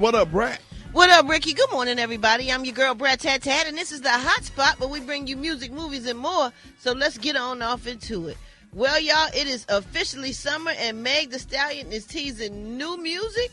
What up, Brat? What up, Rickey? Good morning, everybody. I'm your girl, Brat, and this is the Hot Spot, where we bring you music, movies, and more. So let's get on off into it. Well, y'all, it is officially summer, and Meg Thee Stallion is teasing new music.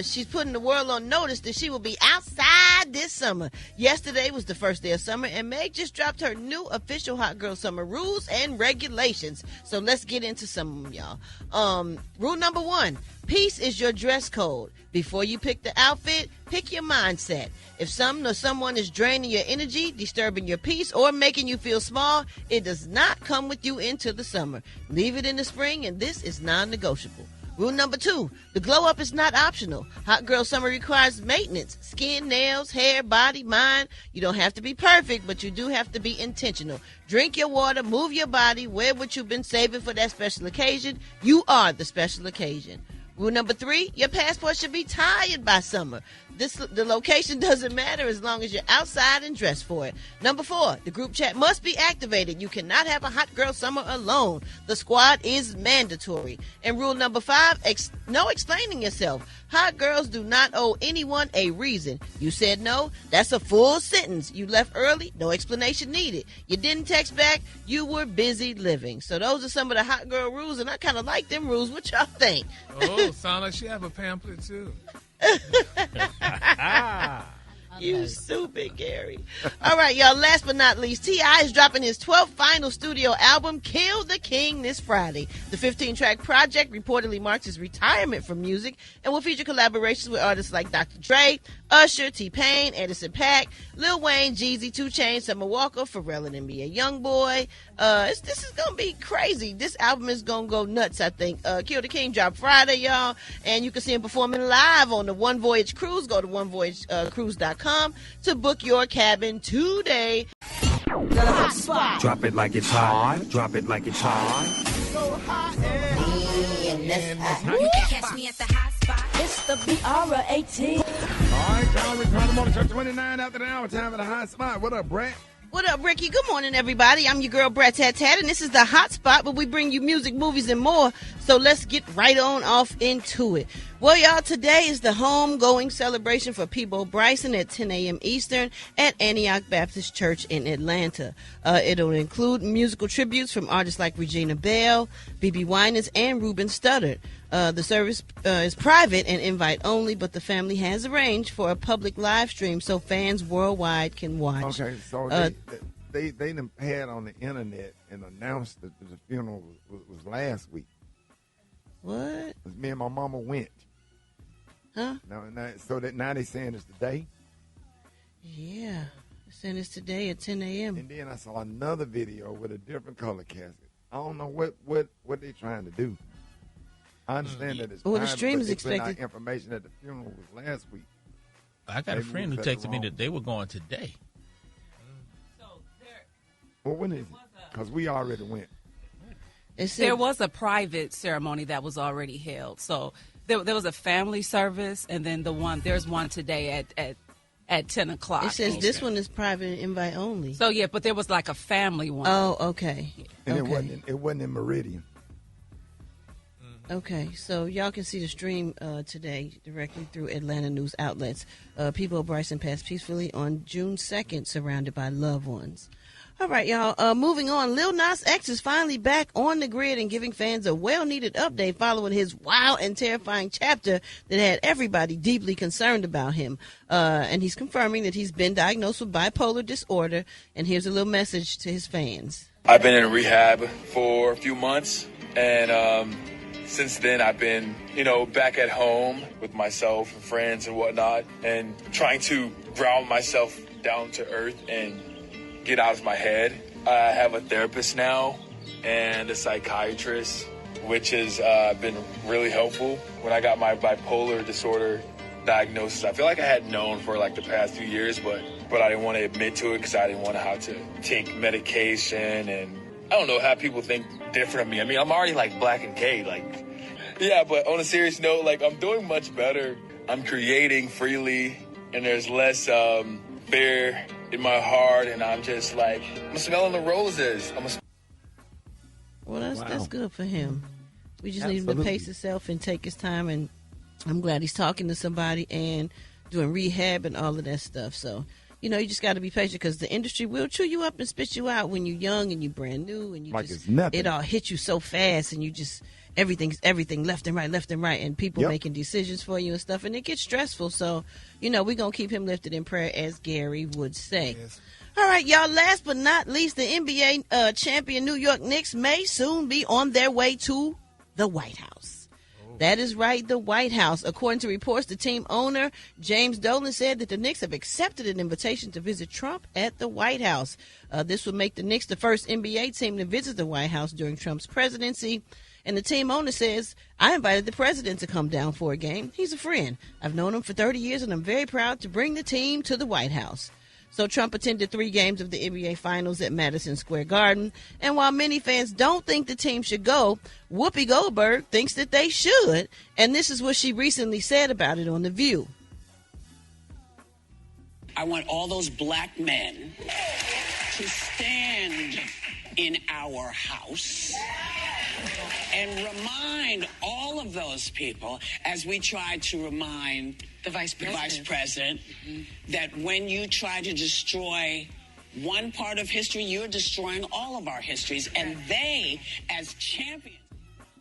She's putting the world on notice that she will be outside this summer. Yesterday was the first day of summer, and Meg just dropped her new official Hot Girl Summer rules and regulations. So let's get into some of them, y'all. Rule number 1, peace is your dress code. Before you pick the outfit, pick your mindset. If something or someone is draining your energy, disturbing your peace, or making you feel small, it does not come with you into the summer. Leave it in the spring, and this is non-negotiable. Rule number 2, the glow up is not optional. Hot Girl Summer requires maintenance. Skin, nails, hair, body, mind. You don't have to be perfect, but you do have to be intentional. Drink your water, move your body, wear what you've been saving for that special occasion. You are the special occasion. Rule number 3, your passport should be tired by summer. The location doesn't matter as long as you're outside and dressed for it. Number 4, the group chat must be activated. You cannot have a Hot Girl Summer alone. The squad is mandatory. And rule number 5, no explaining yourself. Hot girls do not owe anyone a reason. You said no, that's a full sentence. You left early, no explanation needed. You didn't text back, you were busy living. So those are some of the Hot Girl rules, and I kind of like them rules. What y'all think? Oh, sound like she have a pamphlet, too. You stupid, Gary. All right, y'all, last but not least, T.I. is dropping his 12th final studio album, Kill the King, this Friday. The 15-track project reportedly marks his retirement from music and will feature collaborations with artists like Dr. Dre, Usher, T-Pain, Edison .Paak, Lil Wayne, Jeezy, 2 Chainz, Summer Walker, Pharrell and NBA Youngboy. This is going to be crazy. This album is going to go nuts, I think. Kill the King dropped Friday, y'all, and you can see him performing live on the One Voyage Cruise. Go to onevoyagecruise.com to book your cabin today. Drop it like it's hot. Drop it like it's hot. So hot You can catch me at the Hot Spot. It's the BR18. All right, y'all, return to Morning Show 29 after the hour. Time for the Hot Spot. What up, Brat? What up, Rickey? Good morning, everybody. I'm your girl, Brat, and this is the Hot Spot, where we bring you music, movies, and more. So let's get right on off into it. Well, y'all, today is the homegoing celebration for Peabo Bryson at 10 a.m. Eastern at Antioch Baptist Church in Atlanta. It'll include musical tributes from artists like Regina Belle, B.B. Winans, and Ruben Studdard. The service is private and invite only, but the family has arranged for a public live stream so fans worldwide can watch. Okay, so they done had on the internet and announced that the funeral was last week. What? Me and my mama went. Huh? So now they saying it's today? Yeah. They're saying it's today at 10 a.m. And then I saw another video with a different color casket. I don't know what they're trying to do. I understand that it's the private, stream but is they put out expected. information that the funeral was last week. I got a friend who texted me that they were going today. Well, when is it? Because we already went. There was a private ceremony that was already held. So there was a family service, and then there's one today at 10 o'clock. It says this one is private and invite only. So, yeah, but there was like a family one. Oh, okay. And okay. it wasn't in Meridian. Okay, so y'all can see the stream today directly through Atlanta news outlets. Peabo Bryson passed peacefully on June 2nd, surrounded by loved ones. All right, y'all. Moving on, Lil Nas X is finally back on the grid and giving fans a well-needed update following his wild and terrifying chapter that had everybody deeply concerned about him. And he's confirming that he's been diagnosed with bipolar disorder. And here's a little message to his fans. I've been in rehab for a few months, and since then, I've been, back at home with myself and friends and whatnot, and trying to ground myself down to earth and get out of my head. I have a therapist now and a psychiatrist, which has been really helpful. When I got my bipolar disorder diagnosis, I feel like I had known for like the past few years, but I didn't want to admit to it because I didn't want to have to take medication and I don't know, have people think different of me. I mean, I'm already like black and gay, yeah, but on a serious note, I'm doing much better. I'm creating freely and there's less fear in my heart, and I'm just I'm smelling the roses. Well, that's good for him. We just need him to pace himself and take his time and I'm glad he's talking to somebody and doing rehab and all of that stuff. So, you just got to be patient because the industry will chew you up and spit you out when you're young and you're brand new and it's nothing. It all hits you so fast and you just everything left and right and people making decisions for you and stuff and it gets stressful. So, we're going to keep him lifted in prayer as Gary would say. Yes. All right, y'all, last but not least, the NBA champion New York Knicks may soon be on their way to the White House. That is right, the White House. According to reports, the team owner, James Dolan, said that the Knicks have accepted an invitation to visit Trump at the White House. This would make the Knicks the first NBA team to visit the White House during Trump's presidency. And the team owner says, I invited the president to come down for a game. He's a friend. I've known him for 30 years, and I'm very proud to bring the team to the White House. So Trump attended 3 games of the NBA Finals at Madison Square Garden. And while many fans don't think the team should go, Whoopi Goldberg thinks that they should. And this is what she recently said about it on The View. I want all those black men to stand in our house and remind all of those people, as we tried to remind the vice president, that when you try to destroy one part of history, you're destroying all of our histories. And they, as champions,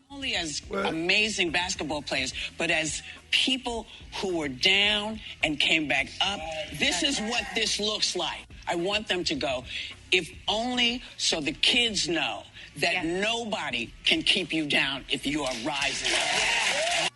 not only as amazing basketball players, but as people who were down and came back up, this is what this looks like. I want them to go, if only so the kids know that nobody can keep you down if you are rising up.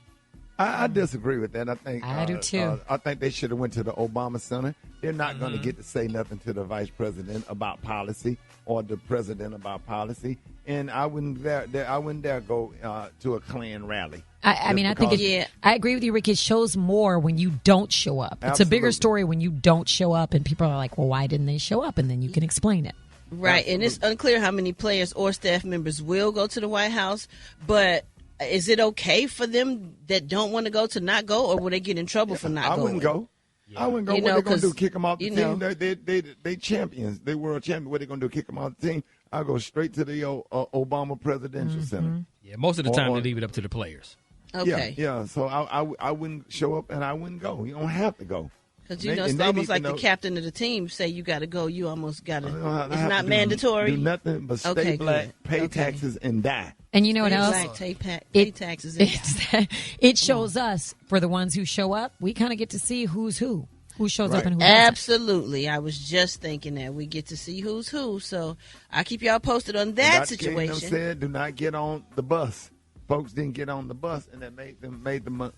I disagree with that. I do too. I think they should have went to the Obama Center. They're not going to get to say nothing to the vice president about policy or the president about policy. And I wouldn't dare go to a Klan rally. I think I agree with you, Rick. It shows more when you don't show up. It's a bigger story when you don't show up, and people are like, "Well, why didn't they show up?" And then you can explain it. Right, and it's unclear how many players or staff members will go to the White House, but is it okay for them that don't want to go to not go, or will they get in trouble for not going? I wouldn't go. I wouldn't go. What they going to do, kick them off the team? They champions. They world champions. What they going to do, kick them off the team? I'll go straight to the Obama Presidential Center. Yeah, most of the time they leave it up to the players. Okay. Yeah. So I wouldn't show up and I wouldn't go. You don't have to go. Because, it's almost like the captain of the team say you got to go. You almost got to. It's not mandatory. Do nothing but stay black, pay taxes, and die. And you know what else? Pay taxes and die. It shows us, for the ones who show up, we kind of get to see who's who shows up and who doesn't. Absolutely. I was just thinking that. We get to see who's who. So I'll keep y'all posted on that situation. Dr. King said, do not get on the bus. Folks didn't get on the bus, and that made them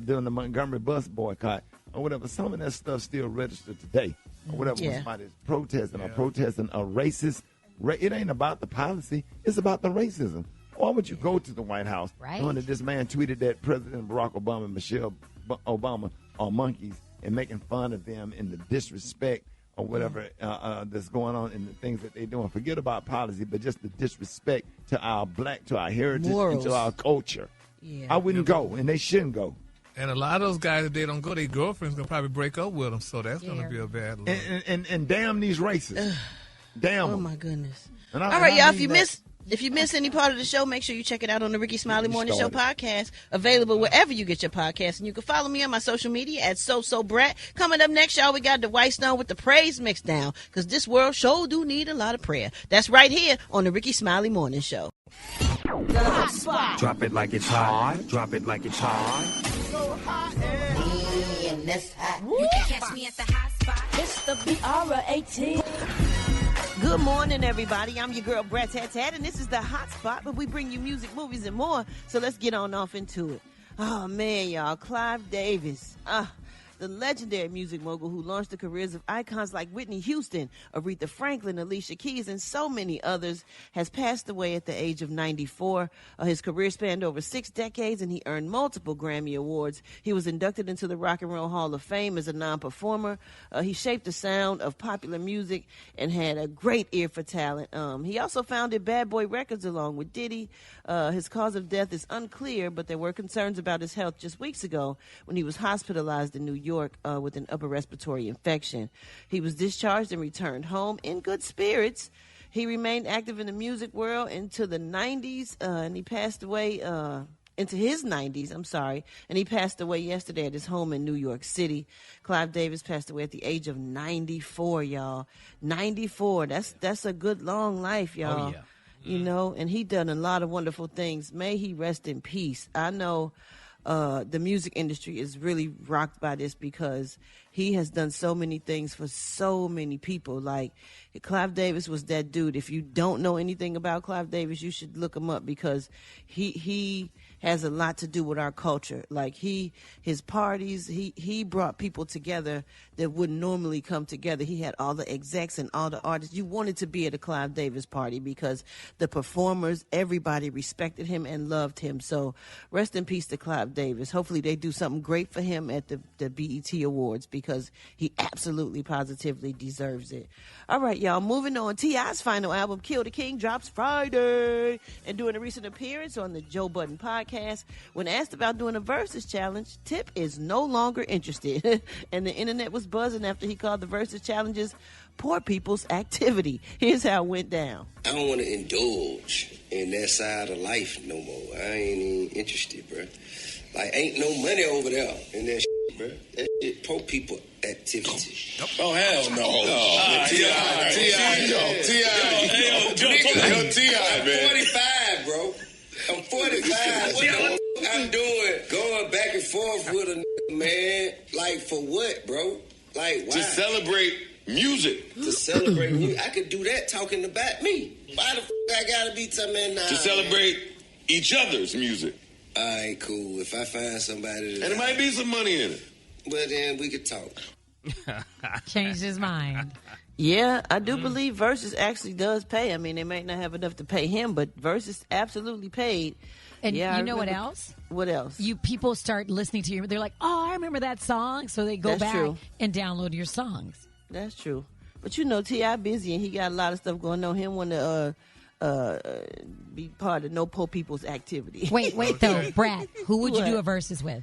during the Montgomery bus boycott or whatever. Some of that stuff still registered today or whatever. When somebody's protesting or protesting a racist, it ain't about the policy. It's about the racism. Why would you go to the White House knowing that this man tweeted that President Barack Obama and Michelle Obama are monkeys and making fun of them and the disrespect or whatever that's going on and the things that they're doing. Forget about policy, but just the disrespect to our to our heritage, and to our culture. Yeah. I wouldn't go, and they shouldn't go. And a lot of those guys, if they don't go, their girlfriend's going to probably break up with them, so that's going to be a bad look. And damn these racists. Damn them. Oh, my goodness. All right, y'all, if you miss any part of the show, make sure you check it out on the Rickey Smiley Morning Show podcast, available wherever you get your podcast. And you can follow me on my social media at Brat. Coming up next, y'all, we got the White Stone with the praise mix down, because this world sure do need a lot of prayer. That's right here on the Rickey Smiley Morning Show. The hot spot. Drop it like it's hot. Drop it like it's hot. So hot. And that's hot. You can catch me at the hot spot. It's the BR18. Good morning, everybody. I'm your girl, Brat, and this is the Hot Spot, but we bring you music, movies, and more, so let's get on off into it. Oh, man, y'all. Clive Davis. The legendary music mogul who launched the careers of icons like Whitney Houston, Aretha Franklin, Alicia Keys, and so many others, has passed away at the age of 94. His career spanned over 6 decades, and he earned multiple Grammy Awards. He was inducted into the Rock and Roll Hall of Fame as a non-performer. He shaped the sound of popular music and had a great ear for talent. He also founded Bad Boy Records along with Diddy. His cause of death is unclear, but there were concerns about his health just weeks ago when he was hospitalized in New York with an upper respiratory infection. He was discharged and returned home in good spirits. He remained active in the music world into the 90s, and he passed away into his 90s, and he passed away yesterday at his home in New York City. Clive Davis passed away at the age of 94, y'all. 94, that's a good long life, y'all. Oh, yeah. You know, and he done a lot of wonderful things. May he rest in peace. I know the music industry is really rocked by this because he has done so many things for so many people. Like, Clive Davis was that dude. If you don't know anything about Clive Davis, you should look him up because he has a lot to do with our culture. Like, his parties, he brought people together that wouldn't normally come together. He had all the execs and all the artists. You wanted to be at a Clive Davis party because the performers, everybody respected him and loved him. So rest in peace to Clive Davis. Hopefully they do something great for him at the BET Awards because he absolutely positively deserves it. All right, y'all, moving on. T.I.'s final album, Kill the King, drops Friday. And doing a recent appearance on the Joe Budden podcast, when asked about doing a Versus challenge, Tip is no longer interested. And the internet was buzzing after he called the Versus challenges poor people's activity. Here's how it went down. I don't want to indulge in that side of life no more. I ain't even interested, bro. Like, ain't no money over there in that shit, bro. That shit poor people activity. Oh, hell no. T.I., man. I'm 45, bro. I'm 45. What I'm doing, going back and forth with a man, like, for what, bro? Like, why? To celebrate music. To celebrate music. I could do that talking about me. Why the I gotta be something now? To celebrate each other's music. All right, cool. If I find somebody that... And there might be some money in it. Well, then we could talk. Changed his mind. Yeah, I do believe Versus actually does pay. I mean, they might not have enough to pay him, but Versus absolutely paid. And yeah, you know what else? What else? You people start listening to you. They're like, oh, I remember that song. So they go back and download your songs. That's true. But you know, T.I. busy and he got a lot of stuff going on. He want to be part of no poor people's activity. Wait, though, Brat, who would you do a Versus with?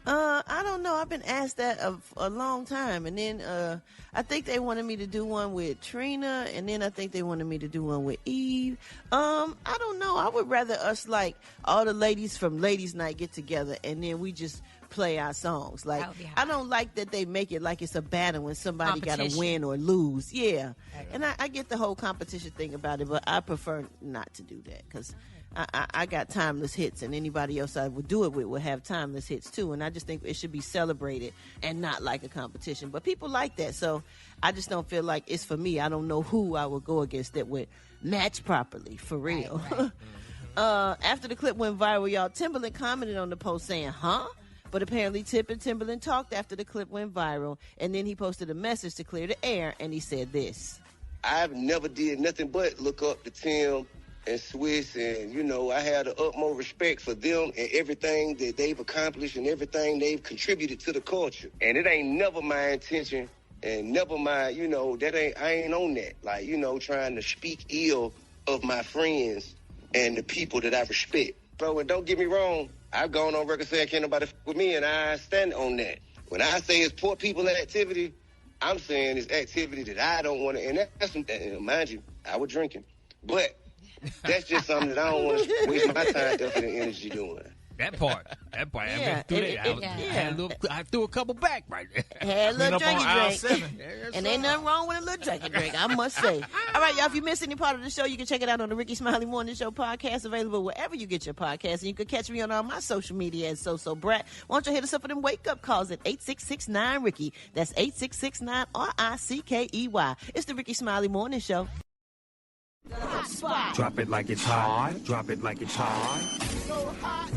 I don't know. I've been asked that a long time, and then I think they wanted me to do one with Trina, and then I think they wanted me to do one with Eve. I don't know. I would rather us, like, all the ladies from Ladies Night get together, and then we just play our songs. Like, I don't like that they make it like it's a battle when somebody got to win or lose. Yeah, and I get the whole competition thing about it, but I prefer not to do that because I got timeless hits, and anybody else I would do it with would have timeless hits too. And I just think it should be celebrated and not like a competition. But people like that, so I just don't feel like it's for me. I don't know who I would go against that would match properly, for real. Right. After the clip went viral, y'all, Timbaland commented on the post saying, huh? But apparently Tip and Timbaland talked after the clip went viral, and then he posted a message to clear the air, and he said this. I've never did nothing but look up to Tim and Swiss, and, you know, I have the utmost respect for them and everything that they've accomplished and everything they've contributed to the culture. And it ain't never my intention and never my, you know, I ain't on that. Like, you know, trying to speak ill of my friends and the people that I respect. Bro, and don't get me wrong, I've gone on record saying can't nobody f with me, and I stand on that. When I say it's poor people activity, I'm saying it's activity that I don't want to, and that's, mind you, I was drinking. But that's just something that I don't want to waste my time, effort, and energy doing. That part. Yeah, I threw a couple back right there. Had a little drinky drink. And ain't nothing wrong with a little drinky drink, I must say. All right, y'all, if you missed any part of the show, you can check it out on the Rickey Smiley Morning Show podcast, available wherever you get your podcasts. And you can catch me on all my social media as So Brat. Why don't you hit us up for them wake-up calls at 8669-RICKEY. That's 8669-RICKEY. It's the Rickey Smiley Morning Show. Drop it like it's hot. Drop it like it's hot. So hot,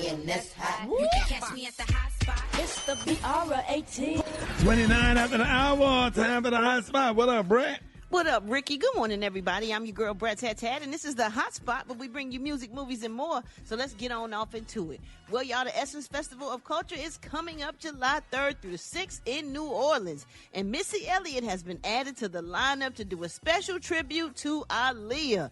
and that's hot. You can catch me at the hot spot. It's the BR18. 29 after the hour. Time for the hot spot. What up, Brat? What up, Rickey? Good morning, everybody. I'm your girl, Brat, and this is the Hot Spot, but we bring you music, movies, and more. So let's get on off into it. Well, y'all, the Essence Festival of Culture is coming up July 3rd through the 6th in New Orleans. And Missy Elliott has been added to the lineup to do a special tribute to Aaliyah.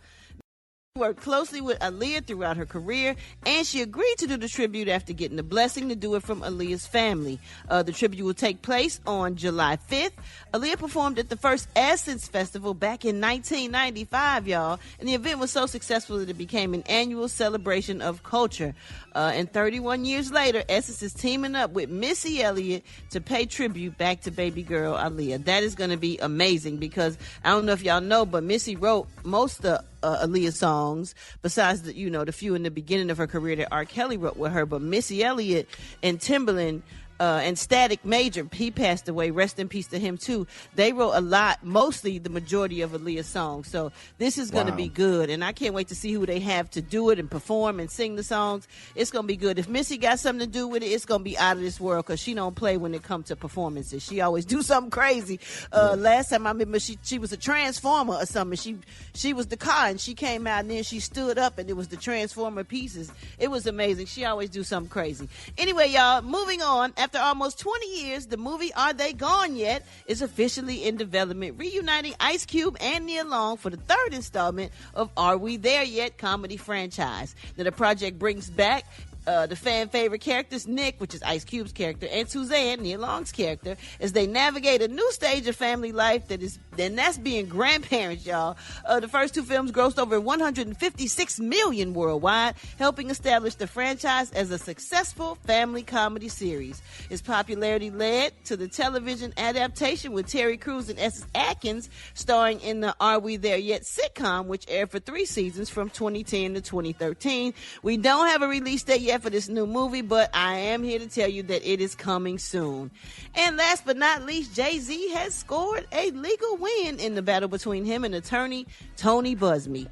Worked closely with Aaliyah throughout her career, and she agreed to do the tribute after getting the blessing to do it from Aaliyah's family. The tribute will take place on July 5th. Aaliyah performed at the first Essence Festival back in 1995, y'all, and the event was so successful that it became an annual celebration of culture. And 31 years later, Essence is teaming up with Missy Elliott to pay tribute back to baby girl Aaliyah. That is going to be amazing because I don't know if y'all know, but Missy wrote most of Aaliyah's songs, besides the few in the beginning of her career that R. Kelly wrote with her. But Missy Elliott and Timbaland and Static Major, he passed away. Rest in peace to him too. They wrote a lot, mostly the majority of Aaliyah's songs. So this is going to be good, and I can't wait to see who they have to do it and perform and sing the songs. It's going to be good. If Missy got something to do with it, it's going to be out of this world because she don't play when it comes to performances. She always do something crazy. Last time I remember, she was a transformer or something. She was the car, and she came out, and then she stood up, and it was the transformer pieces. It was amazing. She always do something crazy. Anyway, y'all, moving on. After almost 20 years, the movie Are They Gone Yet is officially in development, reuniting Ice Cube and Nia Long for the third installment of Are We There Yet comedy franchise. Now, the project brings back the fan favorite characters, Nick, which is Ice Cube's character, and Suzanne, Nia Long's character, as they navigate a new stage of family life that's being grandparents, y'all. The first two films grossed over $156 million worldwide, helping establish the franchise as a successful family comedy series. Its popularity led to the television adaptation with Terry Crews and Essex Atkins starring in the Are We There Yet sitcom, which aired for 3 seasons from 2010 to 2013. We don't have a release date yet for this new movie, but I am here to tell you that it is coming soon. And last but not least, Jay-Z has scored a legal win in the battle between him and attorney Tony Busby.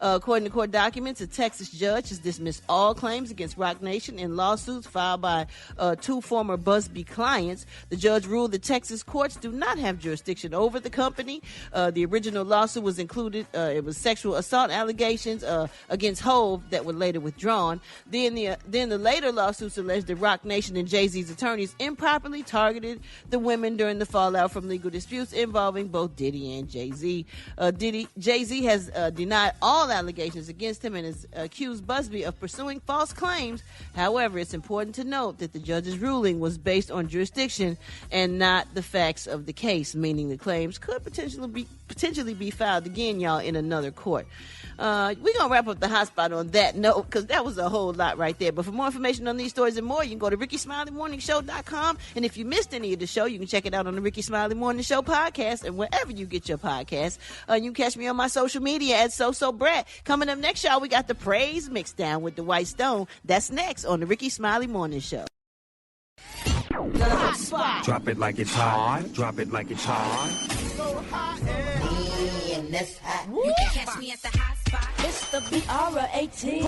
According to court documents, a Texas judge has dismissed all claims against Roc Nation in lawsuits filed by 2 former Busby clients. The judge ruled that Texas courts do not have jurisdiction over the company. The original lawsuit was included, it was sexual assault allegations against Hove that were later withdrawn. Then the later lawsuits alleged that Roc Nation and Jay-Z's attorneys improperly targeted the women during the fallout from legal disputes involving both Diddy and Jay-Z. Jay-Z has denied all allegations against him and has accused Busby of pursuing false claims. However, it's important to note that the judge's ruling was based on jurisdiction and not the facts of the case, meaning the claims could potentially be filed again, y'all, in another court. We're going to wrap up the hot spot on that note because that was a whole lot right there. But for more information on these stories and more, you can go to RickeySmileyMorningShow.com. And if you missed any of the show, you can check it out on the Rickey Smiley Morning Show podcast and wherever you get your podcasts. You can catch me on my social media at Brat. Coming up next, y'all, we got the Praise Mixdown with the White Stone. That's next on the Rickey Smiley Morning Show. The hot spot. Drop it like it's hot. Drop it like it's hot. So hot and that's hot. You can catch me at the hot spot. It's the Biara 18.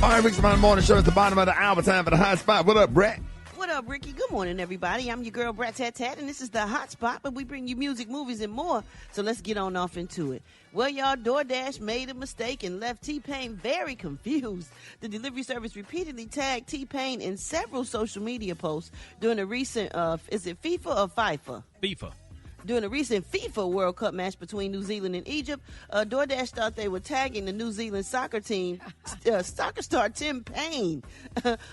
All right, Rickey Smiley Morning Show at the bottom of the hour. Time for the hot spot. What up, Brat? What up, Rickey? Good morning, everybody. I'm your girl, Brat Tat Tat, and this is the hot spot, but we bring you music, movies, and more. So let's get on off into it. Well, y'all, DoorDash made a mistake and left T-Pain very confused. The delivery service repeatedly tagged T-Pain in several social media posts during a recent, is it FIFA or FIFA? FIFA. During a recent FIFA World Cup match between New Zealand and Egypt, DoorDash thought they were tagging the New Zealand soccer team, soccer star Tim Payne.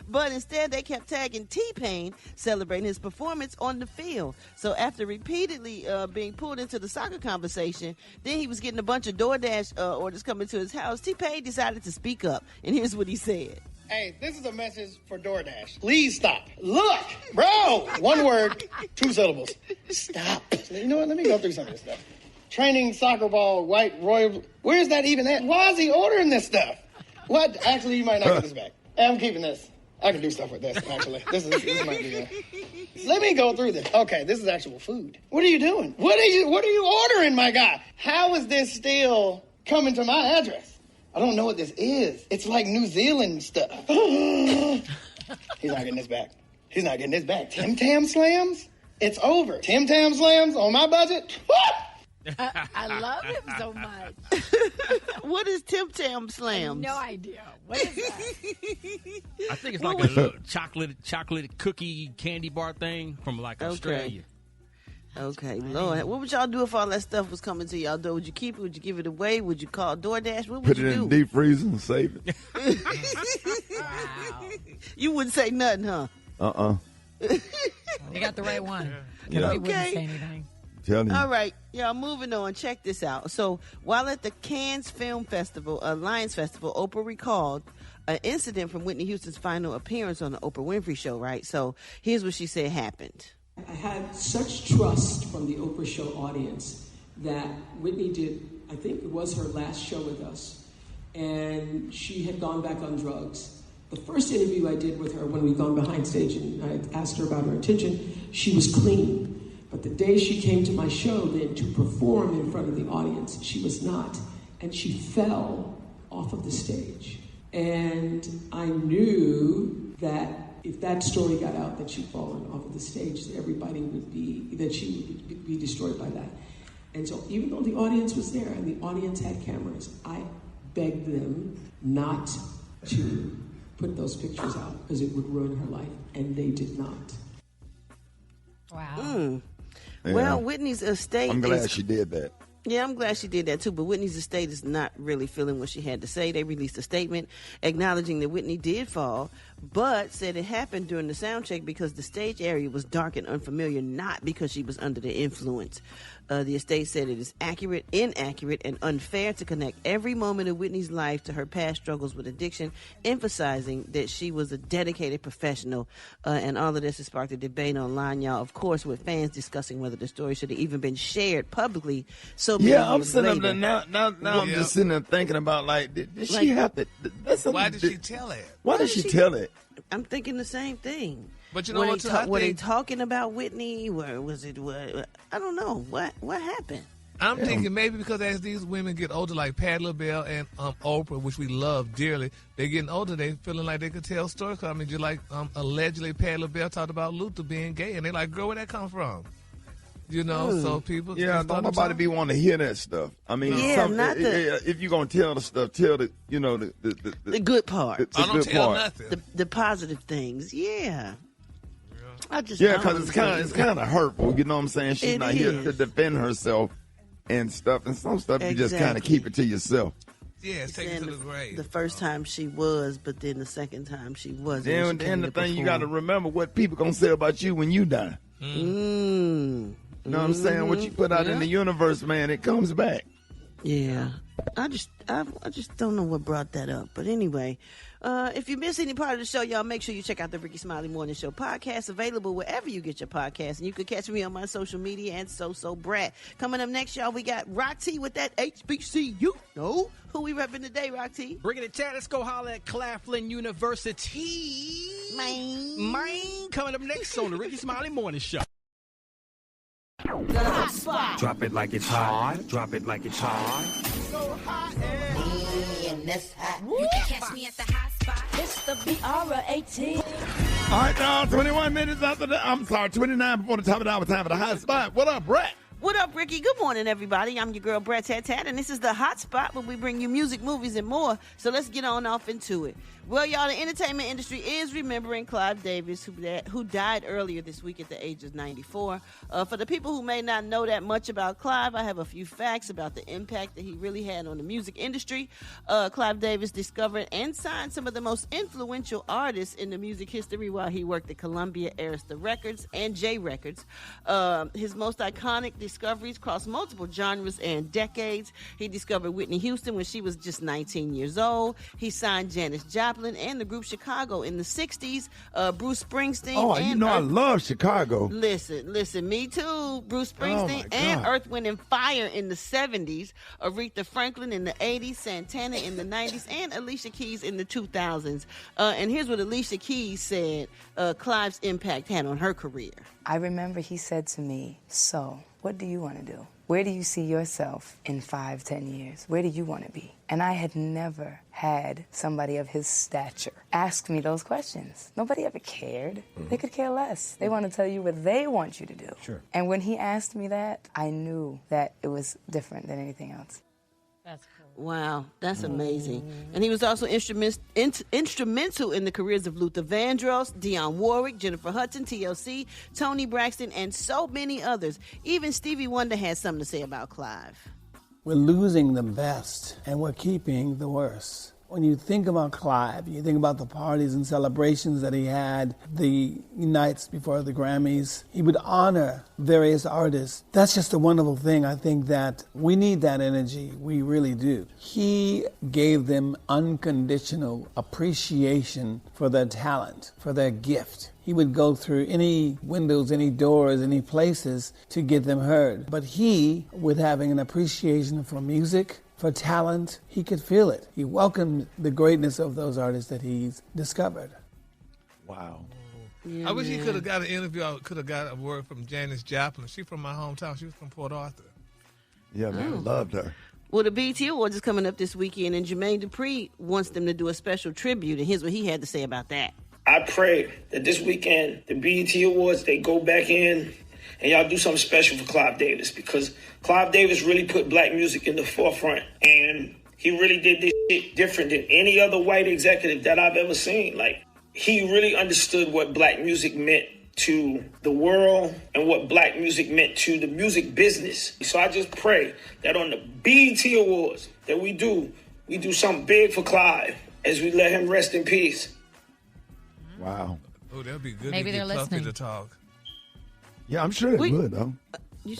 But instead, they kept tagging T-Pain, celebrating his performance on the field. So after repeatedly being pulled into the soccer conversation, then he was getting a bunch of DoorDash orders coming to his house. T-Pain decided to speak up, and here's what he said. Hey, this is a message for DoorDash. Please stop. Look, bro. One word, 2 syllables. Stop. You know what? Let me go through some of this stuff. Training, soccer ball, white, royal. Where's that even at? Why is he ordering this stuff? What? Actually, you might not get this back. Hey, I'm keeping this. I can do stuff with this, actually. This might be Let me go through this. Okay, this is actual food. What are you doing? What are you ordering, my guy? How is this still coming to my address? I don't know what this is. It's like New Zealand stuff. He's not getting this back. He's not getting this back. Tim Tam Slams? It's over. Tim Tam Slams on my budget? I love him so much. What is Tim Tam Slams? No idea. What is that? I think it's like a little chocolate cookie candy bar thing from like Australia. Okay, Lord. What would y'all do if all that stuff was coming to y'all door? Would you keep it? Would you give it away? Would you call DoorDash? What would Put you it do? in the deep freezer and save it. Wow. You wouldn't say nothing, huh? You got the right one. Yeah. We wouldn't say anything. All right, y'all, moving on. Check this out. So, while at the Cannes Film Festival, Lions Festival, Oprah recalled an incident from Whitney Houston's final appearance on the Oprah Winfrey Show, right? So, here's what she said happened. I had such trust from the Oprah Show audience that Whitney did, I think it was her last show with us, and she had gone back on drugs. The first interview I did with her when we'd gone behind stage and I asked her about her intention, she was clean. But the day she came to my show then to perform in front of the audience, she was not. And she fell off of the stage. And I knew that if that story got out that she'd fallen off of the stage, that she would be destroyed by that. And so even though the audience was there and the audience had cameras, I begged them not to put those pictures out because it would ruin her life. And they did not. Wow. Yeah. Well, Whitney's estate I'm glad she did that. Yeah, I'm glad she did that too, but Whitney's estate is not really feeling what she had to say. They released a statement acknowledging that Whitney did fall, but said it happened during the sound check because the stage area was dark and unfamiliar, not because she was under the influence. The estate said it is inaccurate, and unfair to connect every moment of Whitney's life to her past struggles with addiction, emphasizing that she was a dedicated professional. And all of this has sparked a debate online, y'all, of course, with fans discussing whether the story should have even been shared publicly. So I'm sitting up there now I'm just sitting there thinking about, like, did she have to? Why did she tell it? Why did she tell it? I'm thinking the same thing. But you know what? Were they talking about Whitney? Or was it what? I don't know. What happened? I'm thinking maybe because as these women get older, like Patti LaBelle and Oprah, which we love dearly, they're getting older. They feeling like they could tell stories. I mean, just like allegedly Patti LaBelle talked about Luther being gay, and they're like, "Girl, where'd that come from?" You know, so people. Yeah, don't nobody be wanting to hear that stuff. I mean, if you're gonna tell the stuff, tell the the good part. I don't tell nothing. The positive things. Yeah. Because it's kind of hurtful. You know what I'm saying? She's not here to defend herself and stuff. And some stuff you just kind of keep it to yourself. Yeah, take it to the grave. The first time she was, but then the second time she wasn't. Then the thing you got to remember what people gonna say about you when you die. You know what I'm saying? What you put out in the universe, man, it comes back. Yeah. I just don't know what brought that up. But anyway, if you miss any part of the show, y'all make sure you check out the Rickey Smiley Morning Show podcast, available wherever you get your podcasts. And you can catch me on my social media and So Brat. Coming up next, y'all, we got Rock T with that HBCU. No? Who we repping today, Rock T? Bringing it, Chad. Let's go holler at Claflin University. Mine. Coming up next on the Rickey Smiley Morning Show. The hot spot. Drop it like it's hot. Drop it like it's hot. So hot and that's hot. You can catch me at the hot spot. It's the Biara 18. All right, now 21 minutes after 29 before the top of the hour, time for the hot spot. What up, Brat? What up, Rickey? Good morning, everybody. I'm your girl, Brat, and this is the hot spot where we bring you music, movies, and more. So let's get on off into it. Well, y'all, the entertainment industry is remembering Clive Davis, who died earlier this week at the age of 94. For the people who may not know that much about Clive, I have a few facts about the impact that he really had on the music industry. Clive Davis discovered and signed some of the most influential artists in the music history while he worked at Columbia, Arista Records, and J Records. His most iconic discoveries crossed multiple genres and decades. He discovered Whitney Houston when she was just 19 years old. He signed Janis Joplin and the group Chicago in the 60s. Bruce Springsteen. Oh, you know I love Chicago. Listen, me too. Bruce Springsteen and Earth, Wind and Fire in the 70s. Aretha Franklin in the 80s. Santana in the 90s. And Alicia Keys in the 2000s. And here's what Alicia Keys said Clive's impact had on her career. I remember he said to me, "So, what do you want to do? Where do you see yourself in 5-10 years? Where do you want to be?" And I had never had somebody of his stature ask me those questions. Nobody ever cared. Mm-hmm. They could care less. They want to tell you what they want you to do. Sure. And when he asked me that, I knew that it was different than anything else. That's cool. Wow, that's amazing. And he was also instrumental in the careers of Luther Vandross, Dionne Warwick, Jennifer Hudson, TLC, Toni Braxton, and so many others. Even Stevie Wonder has something to say about Clive. We're losing the best, and we're keeping the worst. When you think about Clive, you think about the parties and celebrations that he had, the nights before the Grammys. He would honor various artists. That's just a wonderful thing. I think that we need that energy. We really do. He gave them unconditional appreciation for their talent, for their gift. He would go through any windows, any doors, any places to get them heard. But he, with having an appreciation for music, for talent, he could feel it. He welcomed the greatness of those artists that he's discovered. Wow. Yeah, I wish he could have got an interview. I could have got a word from Janis Joplin. She's from my hometown. She was from Port Arthur. Yeah, man, loved her. Well, the BET Awards is coming up this weekend, and Jermaine Dupri wants them to do a special tribute, and here's what he had to say about that. I pray that this weekend, the BET Awards, they go back in and y'all do something special for Clive Davis, because Clive Davis really put black music in the forefront, and he really did this shit different than any other white executive that I've ever seen. Like, he really understood what black music meant to the world and what black music meant to the music business. So I just pray that on the BET Awards that we do something big for Clive as we let him rest in peace. Wow. Oh, that'd be good. Maybe they're listening to talk. Yeah, I'm sure they would, though.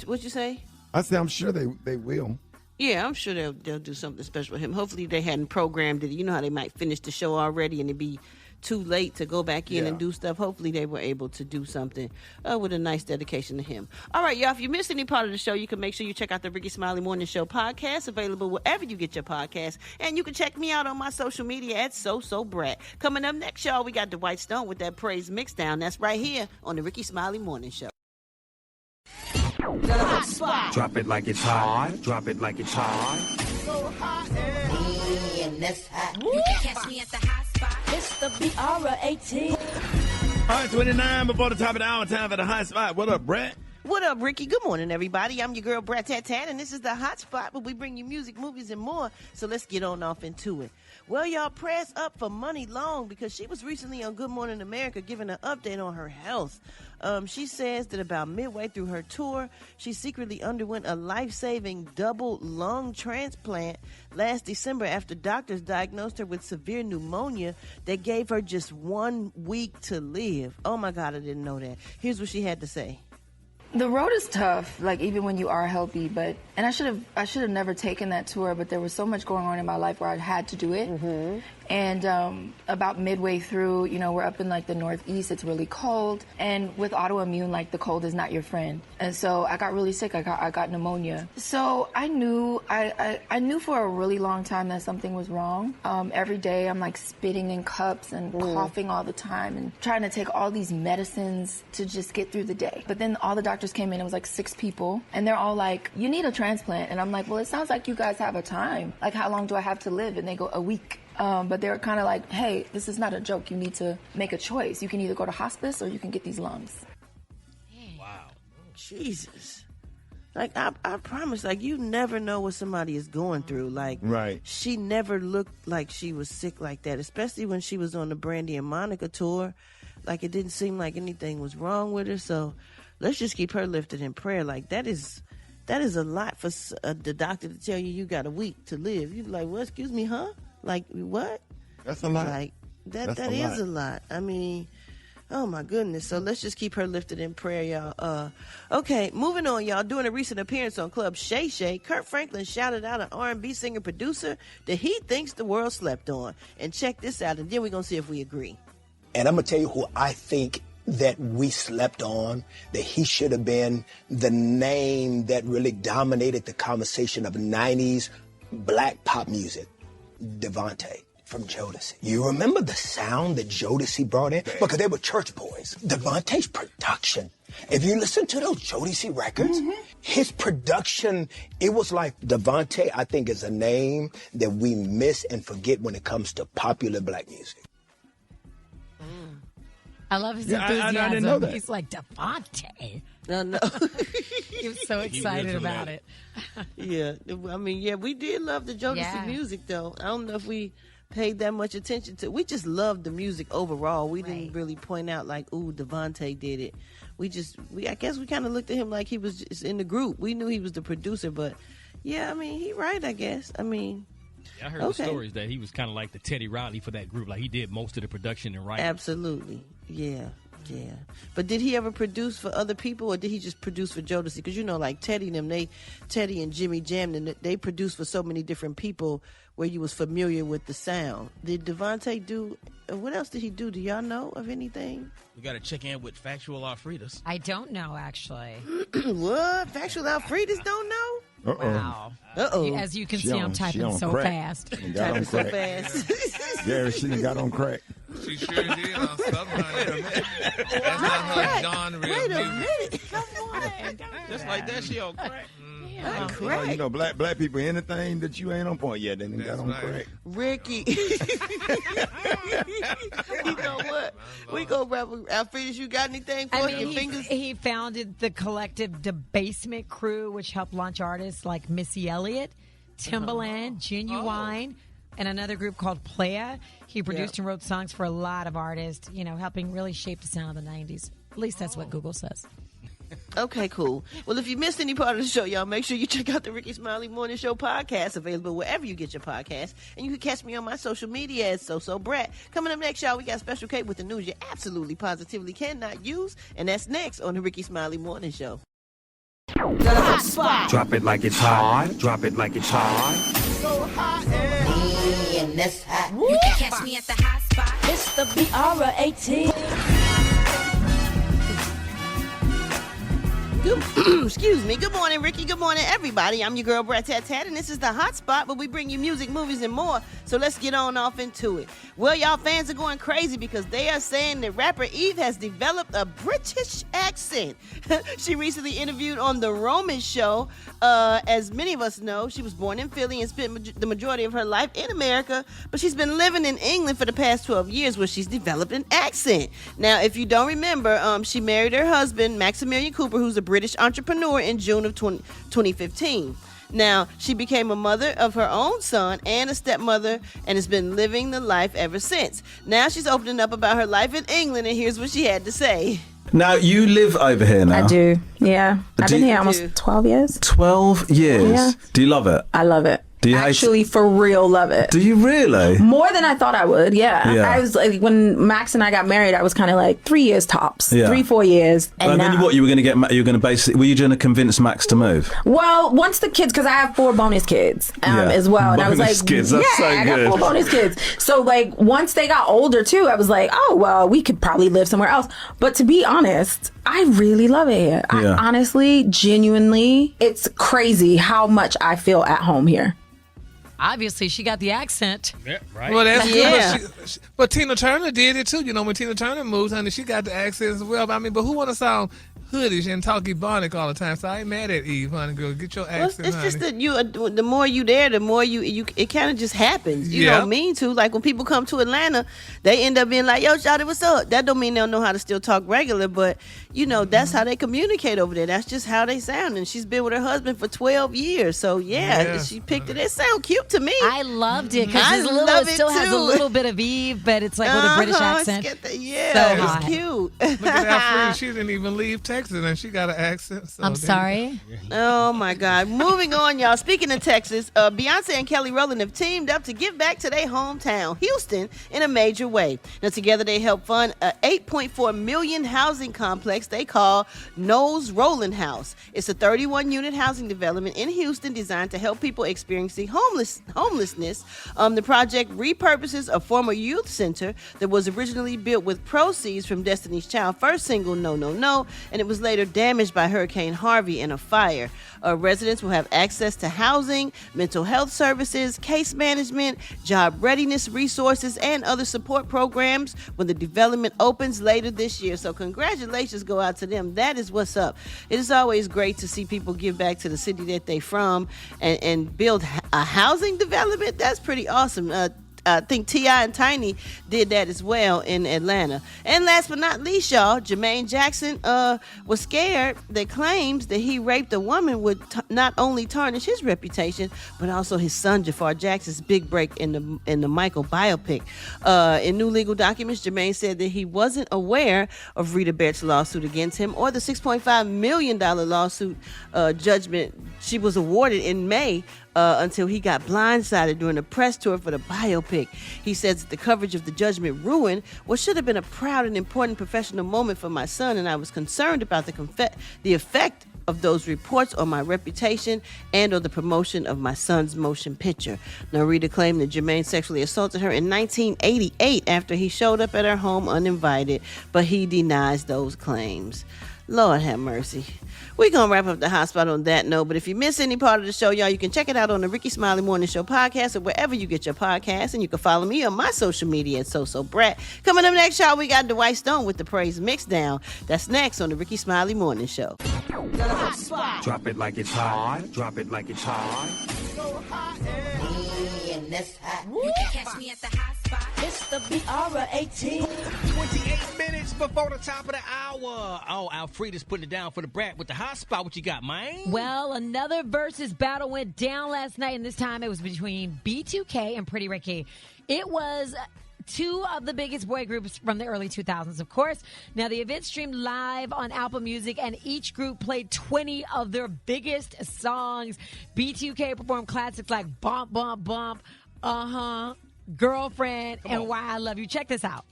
What'd you say? I said I'm sure they will. Yeah, I'm sure they'll do something special with him. Hopefully they hadn't programmed it. You know how they might finish the show already and it'd be too late to go back in and do stuff. Hopefully they were able to do something with a nice dedication to him. All right, y'all, if you missed any part of the show, you can make sure you check out the Rickey Smiley Morning Show podcast, available wherever you get your podcast. And you can check me out on my social media at Brat. Coming up next, y'all, we got Dwight Stone with that praise mix down. That's right here on the Rickey Smiley Morning Show. Drop it like it's hot. Drop it like it's hot. So hot and that's hot. You can catch me at the hot spot. It's the BR18. All right, 29 before the top of the hour. Time for the hot spot. What up, Brat? What up, Rickey? Good morning, everybody. I'm your girl, Brat, and this is the hot spot where we bring you music, movies, and more. So let's get on off into it. Well, y'all, prayers up for Money Long, because she was recently on Good Morning America giving an update on her health. She says that about midway through her tour, she secretly underwent a life-saving double lung transplant last December after doctors diagnosed her with severe pneumonia that gave her just 1 week to live. Oh my God, I didn't know that. Here's what she had to say. The road is tough, like even when you are healthy, and I should have never taken that tour, but there was so much going on in my life where I had to do it. Mm-hmm. And about midway through, we're up in like the Northeast, it's really cold, and with autoimmune, like the cold is not your friend. And so I got really sick. I got pneumonia. So I knew for a really long time that something was wrong. Every day I'm like spitting in cups and coughing all the time and trying to take all these medicines to just get through the day. But then all the doctors came in, it was like 6 people, and they're all like, you need a transplant. And I'm like, well, it sounds like you guys have a time. Like, how long do I have to live? And they go, a week. But they're kind of like, hey, this is not a joke. You need to make a choice. You can either go to hospice or you can get these lungs. Wow. Jesus. Like, I promise, like, you never know what somebody is going through. Like, right. She never looked like she was sick like that, especially when she was on the Brandy and Monica tour. Like, it didn't seem like anything was wrong with her. So let's just keep her lifted in prayer. Like, that is a lot for the doctor to tell you got a week to live. You're like, well, excuse me, huh? Like, what? That's a lot. Like, that is a lot. I mean, oh my goodness. So let's just keep her lifted in prayer, y'all. Okay, moving on, y'all. During a recent appearance on Club Shay Shay, Kurt Franklin shouted out an R&B singer-producer that he thinks the world slept on. And check this out, and then we're going to see if we agree. And I'm going to tell you who I think that we slept on, that he should have been the name that really dominated the conversation of 90s black pop music. Devontae from Jodeci. You remember the sound that Jodeci brought in? Because they were church boys. Devontae's production. If you listen to those Jodeci records, his production, it was like Devontae, I think, is a name that we miss and forget when it comes to popular black music. I love his Yeah, enthusiasm. I didn't know that. He's like, Devontae. No. He was so excited about it. Yeah, I mean, yeah, we did love the Jodeci Yeah. music, though. I don't know if we paid that much attention to. We just loved the music overall. We didn't really point out like, "Ooh, Devontae did it." I guess we kind of looked at him like he was just in the group. We knew he was the producer, but yeah, I mean, he right, I guess. I mean, I heard the stories that he was kind of like the Teddy Riley for that group. Like he did most of the production and writing. absolutely, yeah. But did he ever produce for other people, or did he just produce for Jodeci? Because like Teddy and Jimmy Jam, they produced for so many different people where you was familiar with the sound. Did Devontae do? What else did he do? Do y'all know of anything? We got to check in with Factual Alfredas. I don't know, actually. What? Factual Alfredas don't know? Wow. As you can see, I'm typing so fast. Typing so fast. Gary, she done got on crack. She sure did on something. Wait a minute. That's not her genre. Wait a minute. Come on. Just like that, she on crack. Crack. Black people, anything that you ain't on point yet, they done got on crack. Ricky. You know what? We go wrap Alfredas. You got anything for your fingers? He founded the collective Debasement Crew, which helped launch artists like Missy Elliott, Timbaland, Genuine, and another group called Playa. He produced and wrote songs for a lot of artists, helping really shape the sound of the 90s. At least that's what Google says. Okay, cool. Well, if you missed any part of the show, y'all, make sure you check out the Rickey Smiley Morning Show podcast, available wherever you get your podcast. And you can catch me on my social media as So Brat. Coming up next, y'all, we got Special K with the news you absolutely positively cannot use. And that's next on the Rickey Smiley Morning Show. The hot spot. Drop it like it's hot. Drop it like it's hot. So hot and that's hot. You can catch me at the hot spot. It's the Biara 18. Excuse me. Good morning, Ricky. Good morning, everybody. I'm your girl, Brat, and this is the Hot Spot, where we bring you music, movies, and more. So let's get on off into it. Well, y'all fans are going crazy because they are saying that rapper Eve has developed a British accent. She recently interviewed on The Roman Show. As many of us know, she was born in Philly and spent the majority of her life in America, but she's been living in England for the past 12 years where she's developed an accent. Now, if you don't remember, she married her husband, Maximilian Cooper, who's a British entrepreneur, in June of 2015. Now, she became a mother of her own son and a stepmother and has been living the life ever since. Now she's opening up about her life in England, and here's what she had to say. Now, you live over here now? I do, yeah. I've been here almost 12 years. 12 years? Yeah. Do you love it? I love it. Do you actually for real love it? Do you really? More than I thought I would, yeah. I was like, when Max and I got married, I was kind of like 3 years tops, 3-4 years. And then what, you were going to basically, were you going to convince Max to move? Well, once the kids, because I have 4 bonus kids as well. And I was like, kids, that's so I good. got 4 bonus kids. So like, once they got older too, I was like, oh, well, we could probably live somewhere else. But to be honest, I really love it here. I honestly, genuinely, it's crazy how much I feel at home here. Obviously, she got the accent. Yeah, right. Well, that's good. But Tina Turner did it too. When Tina Turner moved, honey, she got the accent as well. But who want to sound hoodish and talk Ebonic all the time? So I ain't mad at Eve, honey, girl. Get your accent, it's honey. just that the more you there, the more you it kind of just happens. You don't mean to. Like when people come to Atlanta, they end up being like, "Yo, shawty, what's up?" That don't mean they don't know how to still talk regular, but that's how they communicate over there. That's just how they sound. And she's been with her husband for 12 years, so she picked it. It sound cute to me. I loved it because it still has a little bit of Eve, but it's like with a British accent. It's cute. Look at that friend. She didn't even leave Texas, and she got an accent. So I'm sorry. Oh my God. Moving on, y'all. Speaking of Texas, Beyonce and Kelly Rowland have teamed up to give back to their hometown, Houston, in a major way. Now, together they help fund a $8.4 million housing complex they call Knowles Rowland House. It's a 31-unit housing development in Houston designed to help people experiencing homelessness. The project repurposes a former youth center that was originally built with proceeds from Destiny's Child first single, No, No, No, and it was later damaged by Hurricane Harvey in a fire. Residents will have access to housing, mental health services, case management, job readiness resources, and other support programs when the development opens later this year. So congratulations go out to them. That is what's up. It is always great to see people give back to the city that they're from and build a housing development. That's pretty awesome. I think T.I. and Tiny did that as well in Atlanta. And last but not least, y'all, Jermaine Jackson was scared that claims that he raped a woman would not only tarnish his reputation, but also his son Jafar Jackson's big break in the Michael biopic. In new legal documents, Jermaine said that he wasn't aware of Rita Beart's lawsuit against him or the $6.5 million lawsuit judgment she was awarded in May until he got blindsided during a press tour for the biopic. He says that the coverage of the judgment ruined what should have been a proud and important professional moment for my son, and I was concerned about the effect of those reports on my reputation and or the promotion of my son's motion picture. Now, Rita claimed that Jermaine sexually assaulted her in 1988 after he showed up at her home uninvited, but he denies those claims. Lord have mercy. We're going to wrap up the hot spot on that note, but if you miss any part of the show, y'all, you can check it out on the Rickey Smiley Morning Show podcast or wherever you get your podcasts, and you can follow me on my social media at So Brat. Coming up next, y'all, we got Dwight Stone with the Praise Mix Down. That's next on the Rickey Smiley Morning Show. Drop it like it's hot. Drop it like it's hot. And that's hot. You can catch me at the hot spot. It's the BR18. 28 minutes before the top of the hour. Oh, Alfreda's putting it down for the Brat with the hot spot. What you got, man? Well, another versus battle went down last night, and this time it was between B2K and Pretty Rickey. It was two of the biggest boy groups from the early 2000s, of course. Now, the event streamed live on Apple Music, and each group played 20 of their biggest songs. B2K performed classics like Bump, Bump, Bump, Girlfriend, and Why I Love You. Check this out.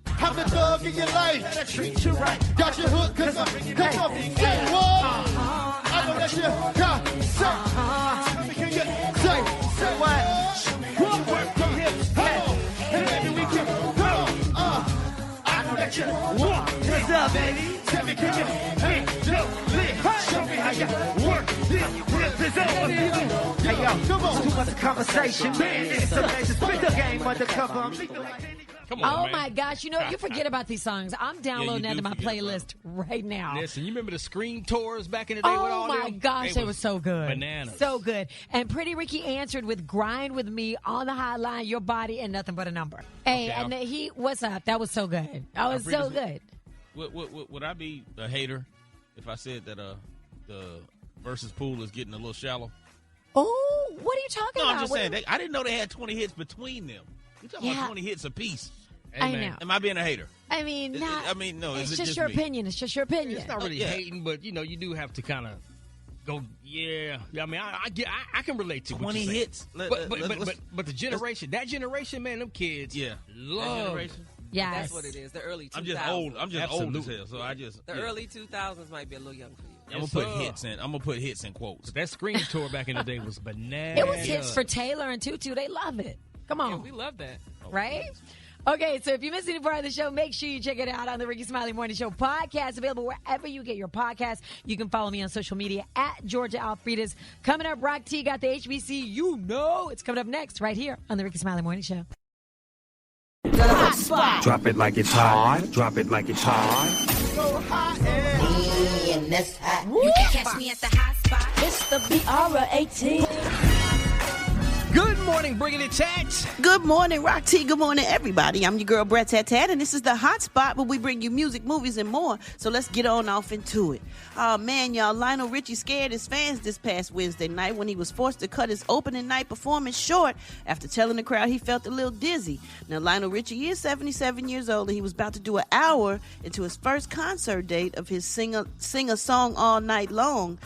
I'm the thug in your life. That treat you right. Got your hook, cause I'm say what? I know that you got say what? Work your hips, and maybe we can I know that you want. What's up, baby? Tell me, can you show me how you work this over. Hey, yo, come on. Too much conversation, man. It's amazing. Spit the game undercover. Oh my gosh, you know, you forget about these songs. I'm downloading that to my playlist right now. Listen, you remember the screen tours back in the day with all them? Oh my gosh, they were so good. Bananas. So good. And Pretty Rickey answered with Grind With Me on the hotline, Your Body and Nothing But a Number. Hey, and what's up? That was so good. That was so good. Would I be a hater if I said that the versus pool is getting a little shallow? Oh, what are you talking about? No, I'm just saying. I didn't know they had 20 hits between them. You're talking about 20 hits apiece. I know. Am I being a hater? I mean, no. It's is it just your me? opinion. It's just your opinion. It's not really hating, but you know, you do have to kind of go. Yeah, I mean, I can relate to 20 hits. But the generation, man, them kids, love. Yeah, that's what it is. The early 2000s. I'm just old as hell. So I just the early 2000s might be a little young for you. I'm gonna put hits in quotes. But that screen tour back in the day was bananas. It was hits for Taylor and Tutu. They love it. Come on, yeah, we love that, right? Okay, so if you missed any part of the show, make sure you check it out on the Rickey Smiley Morning Show podcast, available wherever you get your podcasts. You can follow me on social media at Georgia Alfredas. Coming up, Rock T got the HBC. You know it's coming up next right here on the Rickey Smiley Morning Show. Drop it like it's hot. Drop it like it's hot. So hot and that's hot. You can catch me at the hot spot. It's the BR18. Good morning, bringing it tats. Good morning, Rock T. Good morning, everybody. I'm your girl, Brat Tat Tat, and this is the hot spot where we bring you music, movies, and more. So let's get on off into it. Oh, man, y'all, Lionel Richie scared his fans this past Wednesday night when he was forced to cut his opening night performance short after telling the crowd he felt a little dizzy. Now, Lionel Richie is 77 years old, and he was about to do an hour into his first concert date of his Sing a Song All Night Long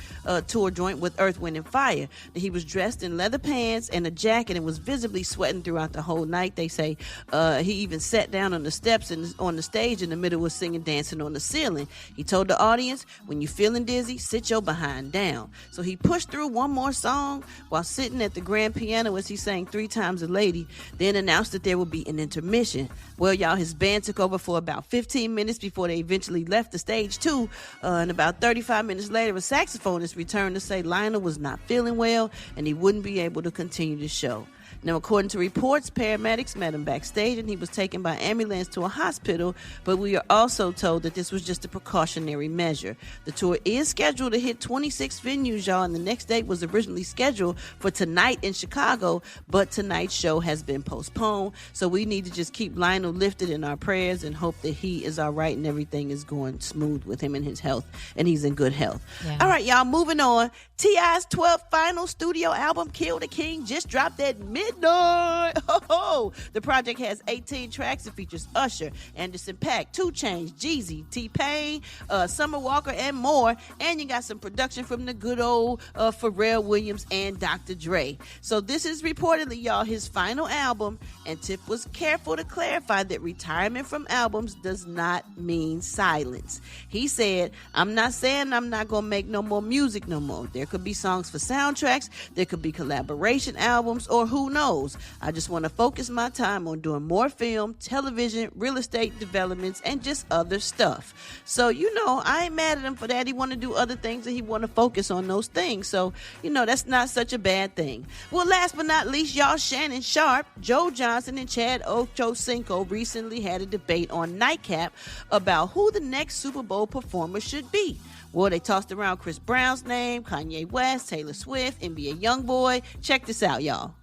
tour joint with Earth, Wind, and Fire. Now, he was dressed in leather pants and a jacket and was visibly sweating throughout the whole night. They say he even sat down on the steps and on the stage in the middle was singing Dancing on the Ceiling. He told the audience, when you're feeling dizzy, sit your behind down. So he pushed through one more song while sitting at the grand piano as he sang Three Times a Lady, then announced that there would be an intermission. Well, y'all, his band took over for about 15 minutes before they eventually left the stage too, and about 35 minutes later, a saxophonist returned to say Lionel was not feeling well and he wouldn't be able to continue the show. Now, according to reports, paramedics met him backstage and he was taken by ambulance to a hospital, but we are also told that this was just a precautionary measure. The tour is scheduled to hit 26 venues, y'all, and the next date was originally scheduled for tonight in Chicago, but tonight's show has been postponed. So we need to just keep Lionel lifted in our prayers and hope that he is all right and everything is going smooth with him and his health, and he's in good health. Yeah. All right, y'all, moving on. T.I.'s 12th final studio album, Kill the King, just dropped at midnight. Ho-ho! The project has 18 tracks and features Usher, Anderson .Paak, 2 Chainz, Jeezy, T-Pain, Summer Walker, and more. And you got some production from the good old Pharrell Williams and Dr. Dre. So this is reportedly, y'all, his final album, and Tip was careful to clarify that retirement from albums does not mean silence. He said, I'm not saying I'm not going to make no more music no more. There could be songs for soundtracks, there could be collaboration albums, or who knows. I just want to focus my time on doing more film, television, real estate developments, and just other stuff. So, you know, I ain't mad at him for that. He want to do other things and he want to focus on those things. So, you know, that's not such a bad thing. Well, last but not least, y'all, Shannon Sharp, Joe Johnson, and Chad Ochocinco recently had a debate on Nightcap about who the next Super Bowl performer should be. Well, they tossed around Chris Brown's name, Kanye West, Taylor Swift, NBA YoungBoy. Check this out, y'all.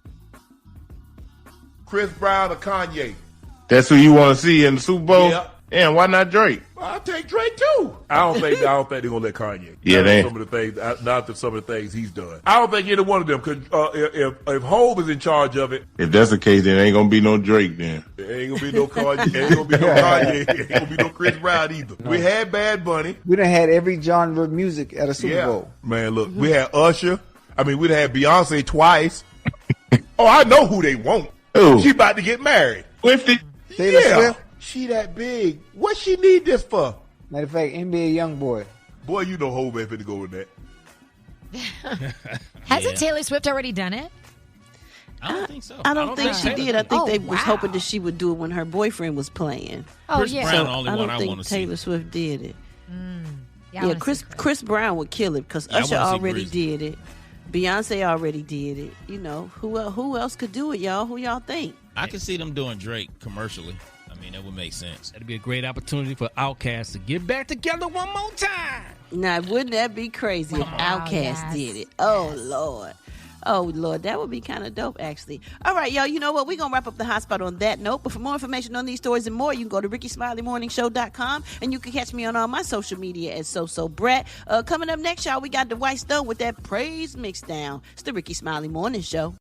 Chris Brown or Kanye? That's who you want to see in the Super Bowl? Yeah. And why not Drake? I'll take Drake too. I don't think they're gonna let Kanye. Yeah, not they. some of the things, not some of the things he's done. I don't think either one of them could. If Hov is in charge of it, If that's the case, then ain't gonna be no Drake then. there ain't gonna be no Kanye. Ain't gonna be no Kanye. Ain't gonna be no Chris Brown either. We had Bad Bunny. We done had every genre of music at a Super Bowl. Man, look, we had Usher. I mean, we'd had Beyonce twice. Oh, I know who they want. Who? She about to get married. Swifty. Taylor Yeah. Swift? She that big. What she need this for? Matter of fact, NBA YoungBoy. Boy, you know Hov ain't finna go with that. Hasn't Taylor Swift already done it? I don't think so. I don't think she did. I think they was wow. hoping that she would do it when her boyfriend was playing. Oh, Chris yeah. Brown, So the only I one don't I think want to see. Taylor Swift did it. Yeah, I Yeah, wanna see Chris Brown would kill it because Yeah, I Usher wanna see already Breezy. did it. Beyonce already did it. You know, who else could do it, y'all? Who y'all think? I can see them doing Drake commercially. I mean, that would make sense. That'd be a great opportunity for Outkast to get back together one more time. Now, wouldn't that be crazy if Outkast yes. did it? Oh, Lord. Oh, Lord, that would be kind of dope, actually. All right, y'all, you know what? We're going to wrap up the hotspot on that note. But for more information on these stories and more, you can go to RickySmileyMorningShow.com, and you can catch me on all my social media at Brat. Coming up next, y'all, we got Dwight Stone with that praise mix down. It's the Rickey Smiley Morning Show.